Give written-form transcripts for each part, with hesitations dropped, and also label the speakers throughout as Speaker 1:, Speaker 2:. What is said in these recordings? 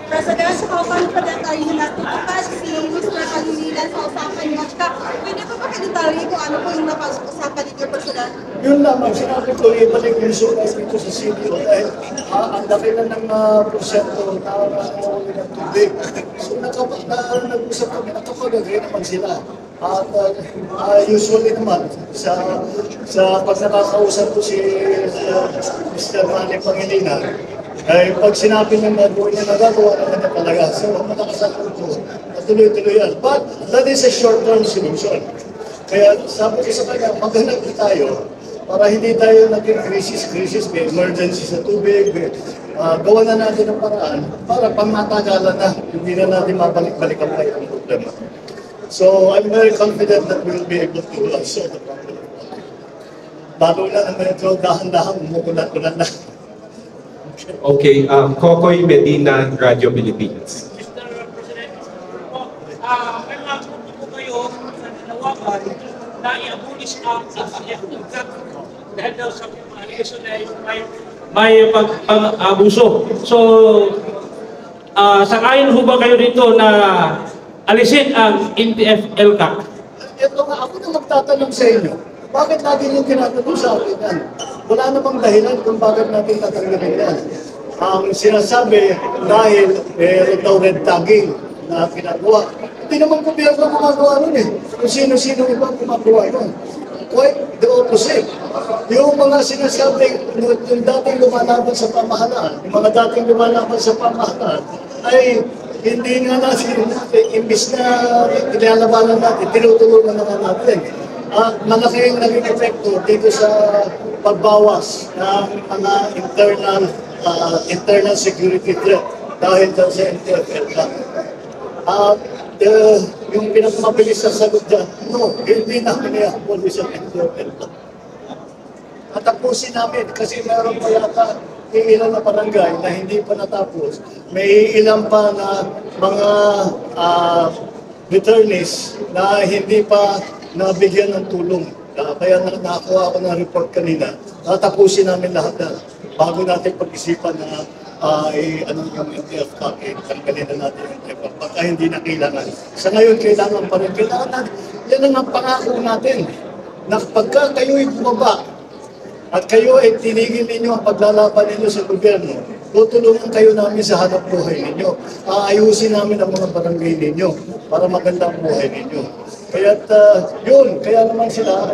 Speaker 1: President, how confident are you na tutupas si Mr. Pangilinan sa usapan niyo? At saka, pwede pa pakidetalye kung ano po yung napag-usapan ninyo, President?
Speaker 2: Yun lamang, sinabi ko, ibalik yung sunas dito sa CDO dahil ang laki na ng porsyento na nanguhuli ng tubig. So nag-usap kami, nakapag-agree naman sila. At usually naman, sa pag nakakausap ko si Mr. Manny Pangilinan, ay pag sinabi ng gagawin niya, nagagawa naman na talaga. So, makakasagot ko, tuloy-tuloy yan. But that is a short-term solution. Kaya sabi ko sa kanya, maghanap tayo para hindi tayo naging crisis, may emergency sa tubig, gawa na natin ang paraan para pang matagalan na, hindi na natin mabalik-balik ang problema. So, I'm very confident that we will be able to solve the problem. Lalo na medyo dahan-dahan, umuulat-ulat na.
Speaker 3: Okay, Kokoy Medina, Radio Pilipinas.
Speaker 4: Mr. President, may mga grupo po kayo sa nanawagan na i-abolish ang CCF dahil daw sa mga allegation na may pag-abuso. So, sangayon ho ba kayo dito na alisin ang NTF LCAC?
Speaker 2: Ito nga, ako na magtatanong sa inyo, bakit lagi nyo tinatanong sa akin yan? Wala namang dahilan kung bakit natin tatanggapin yan. Ang sinasabi dahil meron daw red tagging na ginagawa. Hindi naman gobyerno gumagawa nun eh. Kung sino-sino ibang gumagawa yun. Quite the opposite. Yung mga sinasabi, yung dating lumalaban sa pamahalaan, yung mga dating lumalaban sa pamahalaan, ay hindi nga natin, imbis na ilalabanan natin, tinutulungan naman natin. At malaking naging epekto dito sa pagbawas ng mga internal security threat dahil dyan sa NTF-ELCAC. At yung pinapamabilis na sagot dyan, no, hindi namin i-abolish ang NTF-ELCAC. At tapusin namin kasi meron pa yata ilan na barangay na hindi pa natapos. May ilan pa na mga returnees na hindi pa nabigyan ng tulong. Kaya nakakuha ako ng report kanina. Tatapusin namin lahat na bago natin pag-isipan na ano yung NTF-ELCAC, tanggalin na natin yung NTF. Baka hindi na kailangan. Sa ngayon, kailangan pa rin. Kailangan natin. Yan ang pangako natin. Na pagka kayo'y bumaba at kayo ay tinigil ninyo ang paglalaban ninyo sa gobyerno, tutulungan kayo namin sa hanap buhay ninyo. Aayusin namin ang mga barangay ninyo para maganda ang buhay ninyo. Kaya kaya naman sila,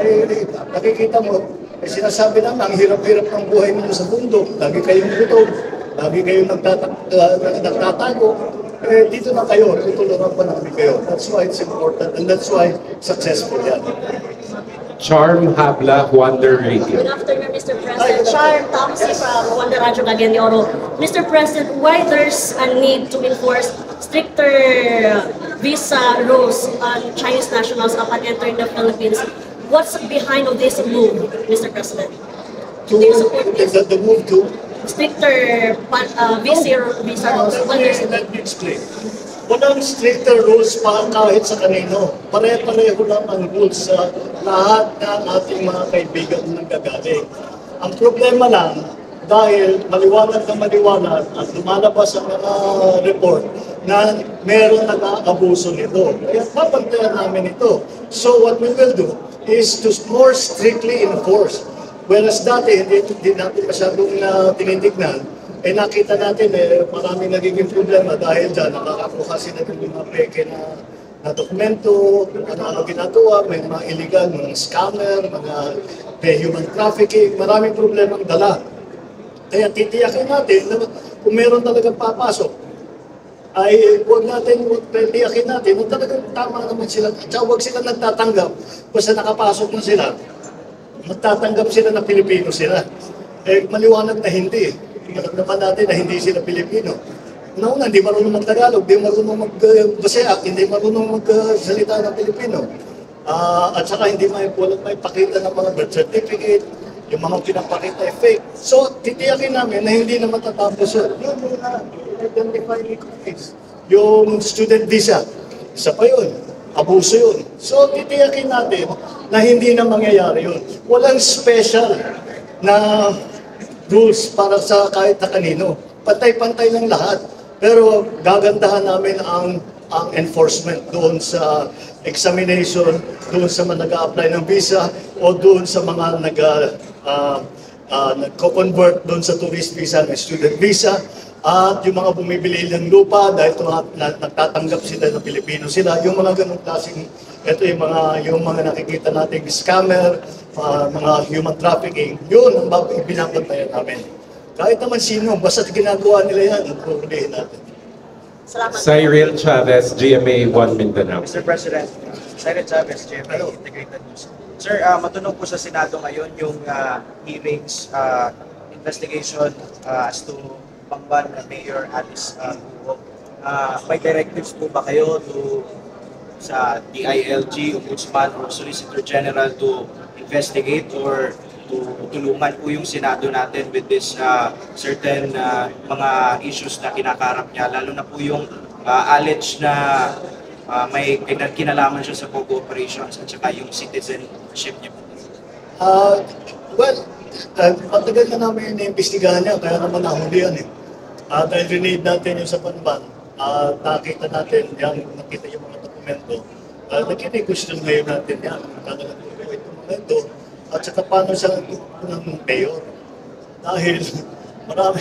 Speaker 2: nakikita mo, sinasabi namin, ang hirap-hirap ng buhay ninyo sa bundok, lagi kayong gutom, lagi kayong nagtatago, dito na kayo, tutulungan pa namin kayo. That's why it's important and that's why successful yan.
Speaker 3: Charm Habla, Wonder Radio.
Speaker 5: Good afternoon, Mr. President. Charm Tamsi from Wonder Radio Cagayan de Oro. Mr. President, why there's a need to enforce stricter visa rules on Chinese nationals upon entering the Philippines? What's behind of this move, Mr. President? Do you support this?
Speaker 2: The move to?
Speaker 5: Stricter visa rules. What is it?
Speaker 2: Let me explain. Walang stricter rules pa kahit sa kanino. Pare-pareho lang ang rules sa lahat ng ating mga kaibigan na nagagaling. Ang problema lang, dahil maliwanag na maliwanag at lumalabas ang mga report na meron nag-aabuso nito. Kaya papantayan namin ito. So what we will do is to more strictly enforce. Whereas dati, hindi natin masyadong tinitignan, nakita natin maraming nagiging problema dahil dyan nakakakuha sila ng mga peke na dokumento, ano ginagawa, may mga illegal, mga scammer, mga human trafficking, maraming problemang dala. Kaya titiyakin natin na kung meron talagang papasok, ay huwag titiyakin natin na talagang tama naman sila. At huwag sila nagtatanggap, basta nakapasok na sila, magtatanggap sila na Pilipino sila. Maliwanag na hindi. Alam naman natin na hindi sila Pilipino. Una, hindi marunong mag-Tagalog, hindi marunong mag-Baseak, hindi marunong magsalita ng Pilipino. At saka hindi may pakita ng mga birth certificate, yung mga pinapakita ay fake. So, titiyakin namin na hindi na matatapos yun. Yung mga identified countries, yung student visa, isa pa yun, abuso yun. So, titiyakin natin na hindi na mangyayari yun. Walang special na rules para sa kahit na kanino. Pantay-pantay lang lahat. Pero gagandahan namin ang enforcement doon sa examination, doon sa mga nag-a-apply ng visa o doon sa mga nagko-convert doon sa tourist visa ng student visa at yung mga bumibili ng lupa dahil nagtatanggap sila ng Pilipino sila, yung mga ganong klaseng, ito yung mga nakikita nating scammer, mga human trafficking, yun ang binabantayan namin. Kahit naman sino, basta ginagawa nila yan, pupulihin natin.
Speaker 5: Salamat.
Speaker 3: Cyril Chavez, GMA 1 Mindanao.
Speaker 6: Mr. President, Cyril Chavez, GMA Integrated News. Sir, matunog po sa Senado ngayon yung hearings, investigation as to Pangban na Mayor Alice Guo. May directives po ba kayo sa DILG, Ombudsman, or Solicitor General to investigate or to tulungan po yung Senado natin with this certain mga issues na kinakarap niya, lalo na po yung alleged na may kinalaman siya sa Pogo operations at saka yung citizenship niya.
Speaker 2: Patagal na namin iniimbestigahan niya, kaya naman nahuli yan eh. Dahil rinid natin yung sa Pangban, nakita natin yan, nakita yung mga dokumento. Nagkini-question ngayon natin yan, kagalang yung dokumento. At saka paano siya ng mayor. Dahil marami,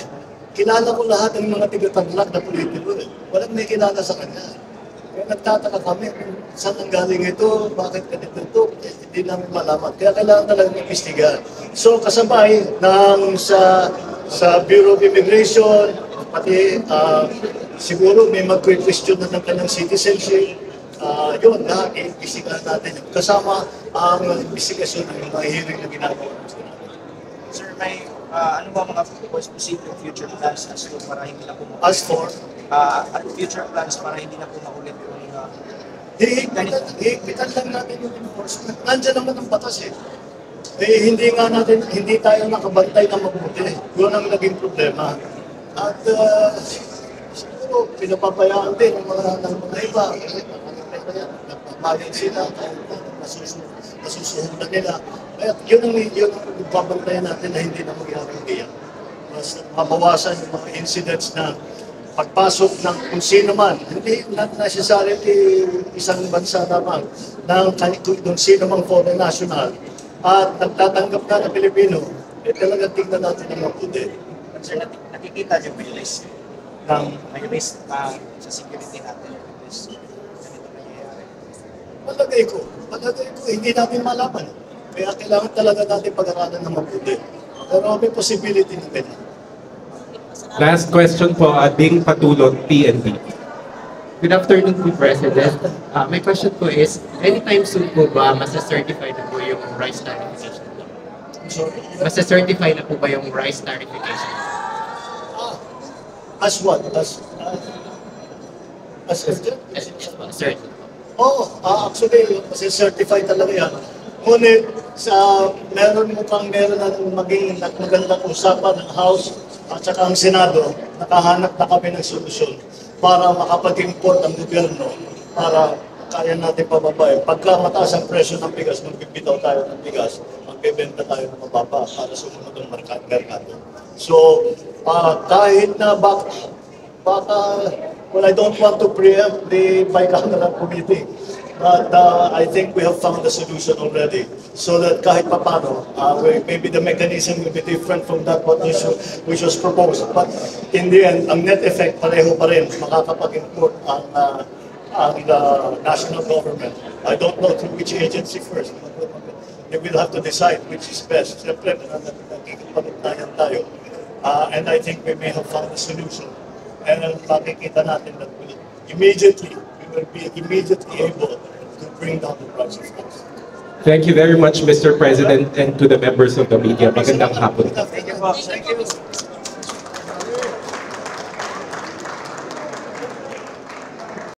Speaker 2: kilala ko lahat ng mga tigatanglak na politiko. Walang may kilala sa kanya. Kaya nagtataka kami kung saan ang galing ito, bakit ganito ito, hindi namin malaman. Kaya kailangan talagang imbestigahan. So kasabay sa Bureau of Immigration, pati siguro may mag-question na ng kanyang citizenship. Yun, lahat i-imbestigahan natin. Kasama ang investigasyon ng mga hearing na ginagawa natin.
Speaker 6: Sir, may ano ba mga specific future plans as to para hindi na po maulit?
Speaker 2: As for?
Speaker 6: Future plans para hindi na po maulit yung
Speaker 2: Hihigpitan lang natin yung enforcement. Nandiyan naman ang batas eh. Hindi tayo nakabantay na mabuti. Yun ang naging problema. At siguro, pinapabayaan din ng mga iba. Nagpapayan sila, nasusuhunan nila. Kaya yun ang babantayan natin na hindi na magyari iyan. Mas mabawasan yung mga incidents na pagpasok ng kung sino man, hindi not necessarily isang bansa naman, kung sino mang foreign national, at nagtatanggap na ng Pilipino, talagang tignan natin ang mabuti.
Speaker 6: Sir, nakikita niyo may list sa security natin.
Speaker 2: Palagay ko, hindi natin malaman. Kaya kailangan talaga natin pag-aralan ng mabuti. Pero may possibility na ganyan.
Speaker 3: Last question po, Ading Patulot, PNP.
Speaker 7: Good afternoon po, President. My question po is, anytime soon po ba masa-certify na po yung rice tarification?
Speaker 2: Sorry?
Speaker 7: Masa-certify na po ba yung rice tarification?
Speaker 2: As what? As agent?
Speaker 7: Yes, sir.
Speaker 2: Actually, kasi certified talaga yan. Ngunit, meron na maging magandang usapan ng House at saka ang Senado, nakahanap na kami ng solusyon para makapag-import ang gobyerno para kaya natin pababayin. Pagka mataas ang presyo ng bigas, magbibitaw tayo ng bigas, magbibenta tayo ng mababa para sumunod ang merkado. So, kahit na well, I don't want to preempt the bicameral committee, but I think we have found a solution already. So that kahit papano, maybe the mechanism will be different from that which was proposed. But in the end, ang net effect pareho pa rin, makakapag-import ang national government. I don't know through which agency first. They will have to decide which is best. Siyempre, nagkikipag-ugnayan tayo. And I think we may have found a solution. And makikita natin that we will be immediately able to bring down the price of gas.
Speaker 3: Thank you very much, Mr. President, and to the members of the media. Magandang hapon.
Speaker 2: Thank you.